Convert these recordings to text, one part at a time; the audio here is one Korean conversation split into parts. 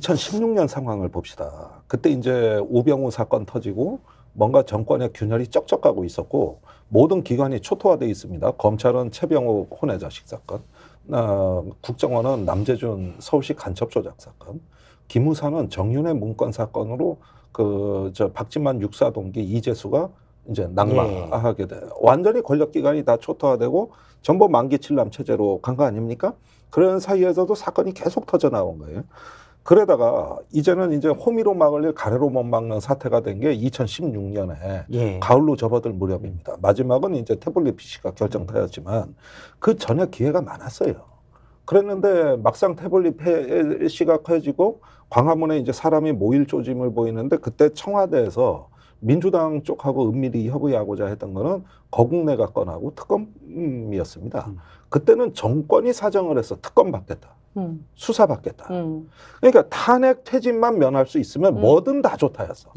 2016년 상황을 봅시다. 그때 이제 우병우 사건 터지고 뭔가 정권의 균열이 쩍쩍 가고 있었고 모든 기관이 초토화되어 있습니다. 검찰은 최병욱 혼외 자식 사건, 국정원은 남재준 서울시 간첩 조작 사건, 기무사는 정윤회 문건 사건으로 박진만 육사 동기 이재수가 이제 낙마하게 돼. 완전히 권력기관이 다 초토화되고 전부 만기 칠람 체제로 간 거 아닙니까? 그런 사이에서도 사건이 계속 터져 나온 거예요. 그러다가 이제는 이제 호미로 막을 일 가래로 못 막는 사태가 된 게 2016년에 가을로 접어들 무렵입니다. 마지막은 이제 태블릿 PC가 결정타였지만 그 전에 기회가 많았어요. 그랬는데 막상 태블릿 PC가 커지고 광화문에 이제 사람이 모일 조짐을 보이는데 그때 청와대에서 민주당 쪽하고 은밀히 협의하고자 했던 거는 거국내가 건하고 특검이었습니다. 그때는 정권이 사정을 해서 특검 받겠다. 수사받겠다. 그러니까 탄핵 퇴진만 면할 수 있으면 뭐든 다 좋다였어.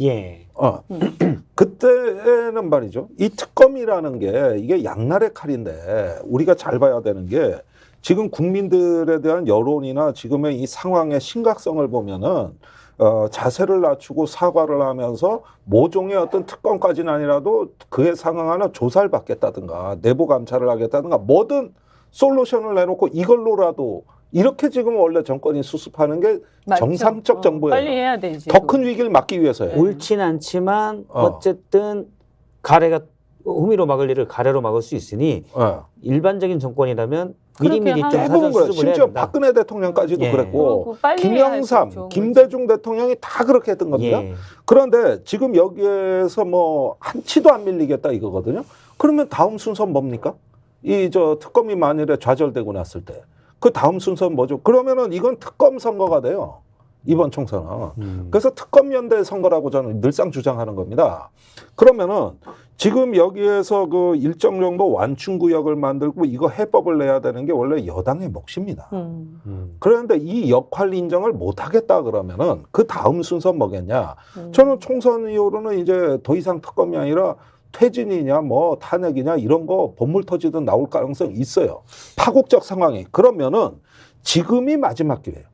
그때는 말이죠. 이 특검이라는 게 이게 양날의 칼인데 우리가 잘 봐야 되는 게 지금 국민들에 대한 여론이나 지금의 이 상황의 심각성을 보면은 자세를 낮추고 사과를 하면서 모종의 어떤 특검까지는 아니라도 그에 상응하는 조사를 받겠다든가 내부 감찰을 하겠다든가 뭐든 솔루션을 내놓고 이걸로라도 이렇게 지금 원래 정권이 수습하는 게 맞죠. 정상적 정부예요. 빨리 해야 되지. 더 큰 위기를 막기 위해서예요. 옳진 않지만 어쨌든 호미로 막을 일을 가래로 막을 수 있으니 일반적인 정권이라면 미리미리 좀 사전 수습을 해야 심지어 된다. 박근혜 대통령까지도 그랬고 김영삼, 김대중 대통령이 다 그렇게 했던 겁니다. 그런데 지금 여기에서 뭐 한치도 안 밀리겠다 이거거든요. 그러면 다음 순서 뭡니까? 특검이 만일에 좌절되고 났을 때 그 다음 순서는 뭐죠? 그러면은 이건 특검 선거가 돼요. 이번 총선은. 그래서 특검연대 선거라고 저는 늘상 주장하는 겁니다. 그러면은 지금 여기에서 그 일정 정도 완충구역을 만들고 이거 해법을 내야 되는 게 원래 여당의 몫입니다. 그런데 이 역할 인정을 못 하겠다 그러면은 그 다음 순서 뭐겠냐? 저는 총선 이후로는 이제 더 이상 특검이 아니라 퇴진이냐 뭐 탄핵이냐 이런 거 본물 터지든 나올 가능성이 있어요. 파국적 상황이. 그러면은 지금이 마지막 기회예요.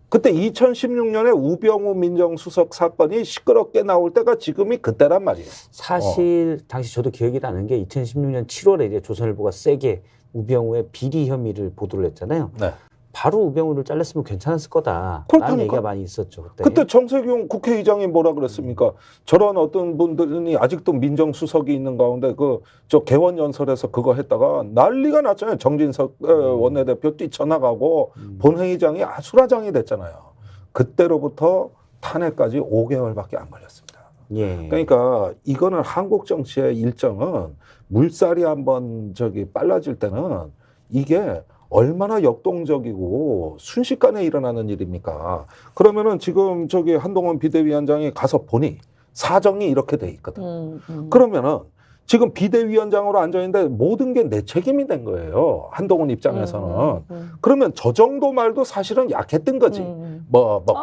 그때 2016년에 우병우 민정수석 사건이 시끄럽게 나올 때가 지금이 그때란 말이에요. 사실 당시 저도 기억이 나는 게 2016년 7월에 이제 조선일보가 세게 우병우의 비리 혐의를 보도를 했잖아요. 바로 우병우를 잘랐으면 괜찮았을 거다. 라는 얘기가 많이 있었죠. 그때 정세균 국회의장이 뭐라 그랬습니까? 저런 어떤 분들이 아직도 민정수석이 있는 가운데 개원연설에서 그거 했다가 난리가 났잖아요. 정진석 원내대표 뛰쳐나가고 본회의장이 아수라장이 됐잖아요. 그때로부터 탄핵까지 5개월밖에 안 걸렸습니다. 그러니까 이거는 한국 정치의 일정은 물살이 한번 빨라질 때는 이게 얼마나 역동적이고 순식간에 일어나는 일입니까? 그러면은 지금 한동훈 비대위원장이 가서 보니 사정이 이렇게 돼 있거든. 그러면은 지금 비대위원장으로 앉아있는데 모든 게 내 책임이 된 거예요. 한동훈 입장에서는. 그러면 저 정도 말도 사실은 약했던 거지.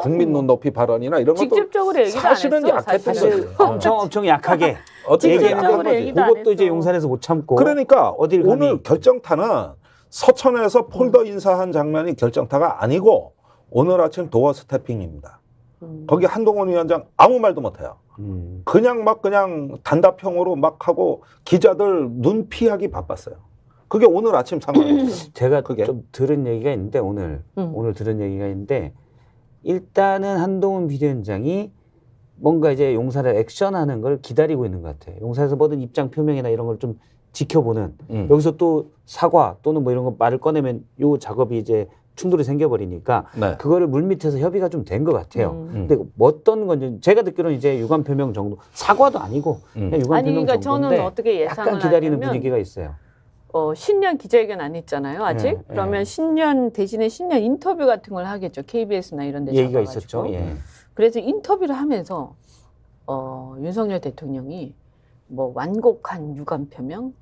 국민 눈높이 발언이나 이런 것도 직접적으로 얘기도 사실은 안 했어, 약했던 사실. 거지. 엄청 약하게 얘기했는데 그것도 이제 용산에서 못 참고. 그러니까 오늘 결정타는 서천에서 폴더 인사한 장면이 결정타가 아니고 오늘 아침 도어 스태핑입니다. 거기 한동훈 위원장 아무 말도 못해요. 그냥 단답형으로 막 하고 기자들 눈 피하기 바빴어요. 그게 오늘 아침 상황이에요. 제가 좀 들은 얘기가 있는데 오늘 들은 얘기가 있는데 일단은 한동훈 비대위원장이 뭔가 이제 용산에 액션하는 걸 기다리고 있는 것 같아요. 용산에서 뭐든 입장 표명이나 이런 걸 좀 지켜보는 여기서 또 사과 또는 뭐 이런 거 말을 꺼내면 요 작업이 이제 충돌이 생겨버리니까 그거를 물밑에서 협의가 좀 된 것 같아요. 근데 어떤 건지 제가 듣기로는 이제 유감 표명 정도 사과도 아니고 그냥 유감 표명 그러니까 정도인데 저는 어떻게 예상을 약간 기다리는 하냐면 분위기가 있어요. 신년 기자회견 안 했잖아요 아직. 그러면 신년 대신에 신년 인터뷰 같은 걸 하겠죠. KBS나 이런 데 얘기가 잡아가지고. 있었죠. 그래서 인터뷰를 하면서 윤석열 대통령이 뭐 완곡한 유감 표명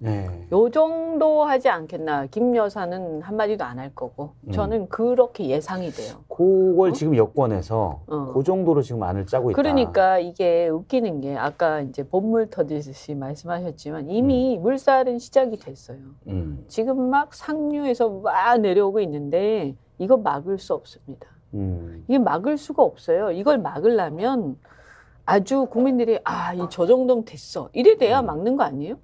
요 정도 하지 않겠나. 김 여사는 한마디도 안 할 거고 저는 그렇게 예상이 돼요. 그걸 지금 여권에서 그 정도로 지금 안을 짜고 있다. 그러니까 이게 웃기는 게 아까 이제 본물 터지듯이 말씀하셨지만 이미 물살은 시작이 됐어요. 지금 막 상류에서 막 내려오고 있는데 이거 막을 수 없습니다. 이게 막을 수가 없어요. 이걸 막으려면 아주 국민들이 저 정도면 됐어. 이래 돼야 막는 거 아니에요?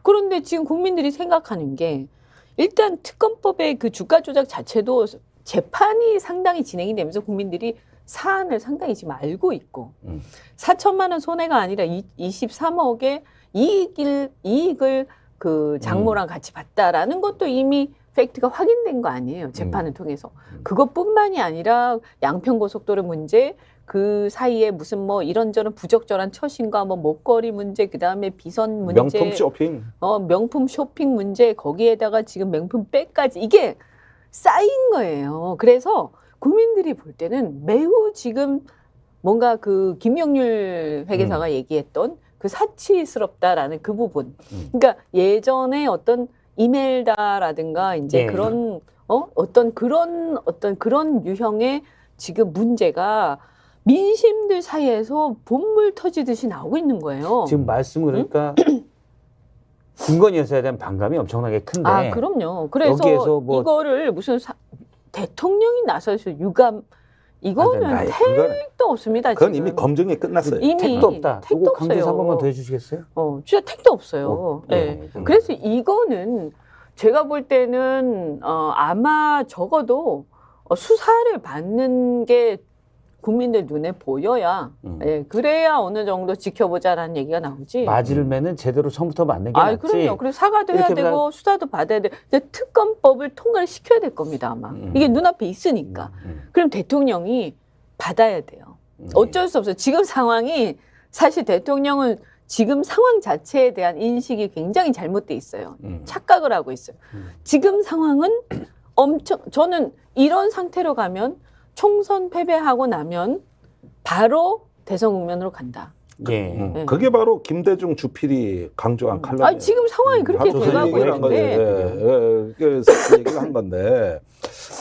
그런데 지금 국민들이 생각하는 게 일단 특검법의 그 주가 조작 자체도 재판이 상당히 진행이 되면서 국민들이 사안을 상당히 지금 알고 있고 4천만 원 손해가 아니라 23억의 이익을 그 장모랑 같이 봤다라는 것도 이미 팩트가 확인된 거 아니에요. 재판을 통해서. 그것뿐만이 아니라 양평고속도로 문제, 그 사이에 무슨 뭐 이런저런 부적절한 처신과 뭐 먹거리 문제, 그다음에 비선 문제, 명품 쇼핑, 명품 쇼핑 문제, 거기에다가 지금 명품백까지 이게 쌓인 거예요. 그래서 국민들이 볼 때는 매우 지금 뭔가 그 김영률 회계사가 얘기했던 그 사치스럽다라는 그 부분. 그러니까 예전에 어떤 이멜다라든가 이제 네. 그런 어떤 그런 유형의 지금 문제가 민심들 사이에서 본물 터지듯이 나오고 있는 거예요. 지금 말씀을 그러니까 김건희 여사에 대한 반감이 엄청나게 큰데. 그럼요. 그래서 여기에서 뭐 이거를 무슨 대통령이 나서서 유감 이거는 택도 없습니다. 그건 지금. 이미 검증이 끝났어요. 이미 택도 없다. 택도 이거 강조해서 없어요. 한 번만 더 해주시겠어요? 진짜 택도 없어요. 네. 네. 그래서 이거는 제가 볼 때는 아마 적어도 수사를 받는 게 국민들 눈에 보여야 그래야 어느 정도 지켜보자라는 얘기가 나오지. 맞을면은 제대로 처음부터 맞는 게 낫지. 그럼요. 그리고 사과도 해야 되고 수사도 받아야 돼. 근데 특검법을 통과를 시켜야 될 겁니다, 아마. 이게 눈앞에 있으니까. 그럼 대통령이 받아야 돼요. 어쩔 수 없어요. 지금 상황이 사실 대통령은 지금 상황 자체에 대한 인식이 굉장히 잘못돼 있어요. 착각을 하고 있어요. 지금 상황은 저는 이런 상태로 가면 총선 패배하고 나면 바로 대선 국면으로 간다. 예. 그게 바로 김대중 주필이 강조한 칼럼이에요. 지금 상황이 그렇게 돼가고 있는데. 그래서 그 얘기를 한 건데,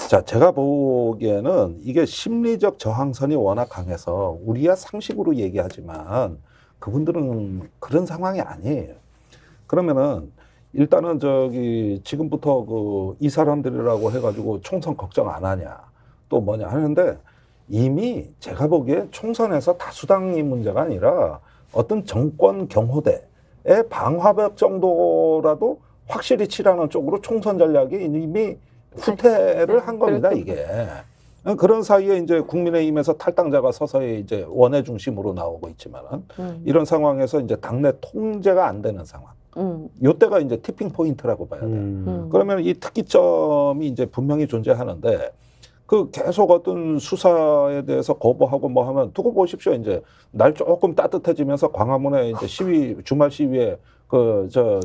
자, 제가 보기에는 이게 심리적 저항선이 워낙 강해서 우리야 상식으로 얘기하지만 그분들은 그런 상황이 아니에요. 그러면은 일단은 지금부터 이 사람들이라고 해가지고 총선 걱정 안 하냐, 또 뭐냐 하는데 이미 제가 보기에 총선에서 다수당이 문제가 아니라 어떤 정권 경호대의 방화벽 정도라도 확실히 치라는 쪽으로 총선 전략이 이미 후퇴를 한 겁니다, 이게. 그런 사이에 이제 국민의힘에서 탈당자가 서서히 이제 원외 중심으로 나오고 있지만은 이런 상황에서 이제 당내 통제가 안 되는 상황. 요때가 이제 티핑 포인트라고 봐야 돼요. 그러면 이 특기점이 이제 분명히 존재하는데 계속 어떤 수사에 대해서 거부하고 뭐 하면 두고 보십시오. 이제 날 조금 따뜻해지면서 광화문에 이제 주말 시위에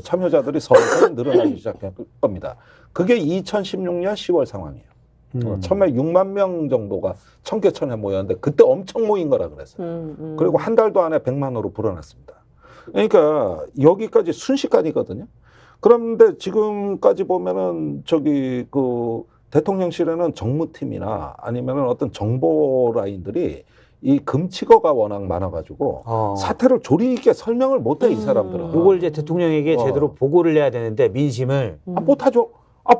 참여자들이 서서히 늘어나기 시작할 겁니다. 그게 2016년 10월 상황이에요. 처음에 6만 명 정도가 청계천에 모였는데 그때 엄청 모인 거라 그랬어요. 그리고 한 달도 안에 100만으로 불어났습니다. 그러니까 여기까지 순식간이거든요. 그런데 지금까지 보면은 대통령실에는 정무팀이나 아니면은 어떤 정보 라인들이 이 금치거가 워낙 많아가지고 사태를 조리 있게 설명을 못해, 이 사람들은. 이걸 이제 대통령에게 제대로 보고를 해야 되는데 민심을 못하죠.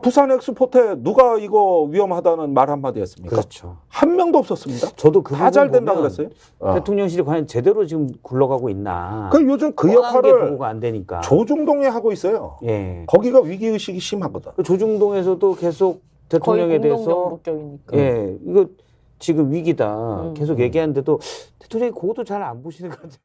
부산 엑스포트에 누가 이거 위험하다는 말 한마디 했습니까? 그렇죠. 한 명도 없었습니다. 저도 그 다 잘 된다 보면 그랬어요. 대통령실이 과연 제대로 지금 굴러가고 있나? 요즘 그 뻔한 게 역할을 보고가 안 되니까. 조중동이 하고 있어요. 예. 거기가 위기의식이 심하거든. 조중동에서도 계속 대통령에 대해서 공동정복적이니까. 이거 지금 위기다 계속 얘기하는데도 대통령이 그것도 잘 안 보시는 것 같아요.